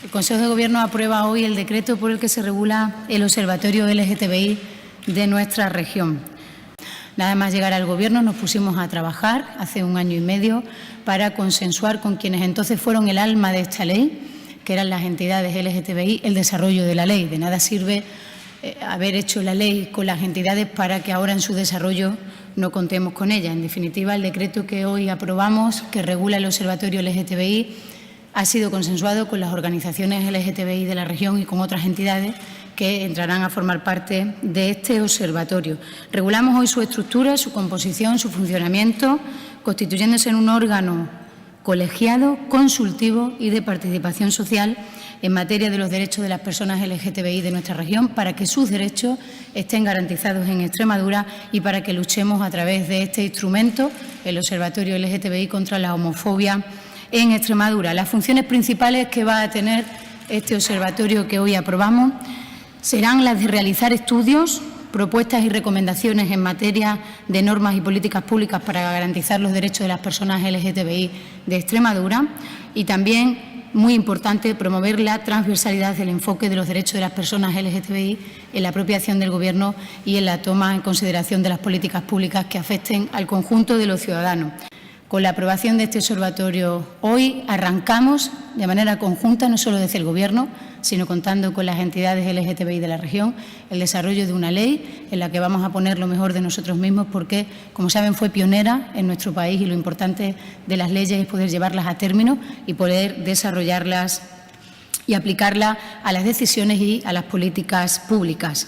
El Consejo de Gobierno aprueba hoy el decreto por el que se regula el Observatorio LGTBI de nuestra región. Nada más llegar al Gobierno nos pusimos a trabajar hace 1 año y medio para consensuar con quienes entonces fueron el alma de esta ley, que eran las entidades LGTBI, el desarrollo de la ley. De nada sirve haber hecho la ley con las entidades para que ahora en su desarrollo no contemos con ella. En definitiva, el decreto que hoy aprobamos, que regula el Observatorio LGTBI, ha sido consensuado con las organizaciones LGTBI de la región y con otras entidades que entrarán a formar parte de este observatorio. Regulamos hoy su estructura, su composición, su funcionamiento, constituyéndose en un órgano colegiado, consultivo y de participación social en materia de los derechos de las personas LGTBI de nuestra región, para que sus derechos estén garantizados en Extremadura y para que luchemos a través de este instrumento, el Observatorio LGTBI, contra la homofobia en Extremadura. Las funciones principales que va a tener este observatorio que hoy aprobamos serán las de realizar estudios, propuestas y recomendaciones en materia de normas y políticas públicas para garantizar los derechos de las personas LGTBI de Extremadura y también, muy importante, promover la transversalidad del enfoque de los derechos de las personas LGTBI en la propia acción del Gobierno y en la toma en consideración de las políticas públicas que afecten al conjunto de los ciudadanos. Con la aprobación de este observatorio hoy arrancamos de manera conjunta, no solo desde el Gobierno, sino contando con las entidades LGTBI de la región, el desarrollo de una ley en la que vamos a poner lo mejor de nosotros mismos porque, como saben, fue pionera en nuestro país y lo importante de las leyes es poder llevarlas a término y poder desarrollarlas y aplicarlas a las decisiones y a las políticas públicas.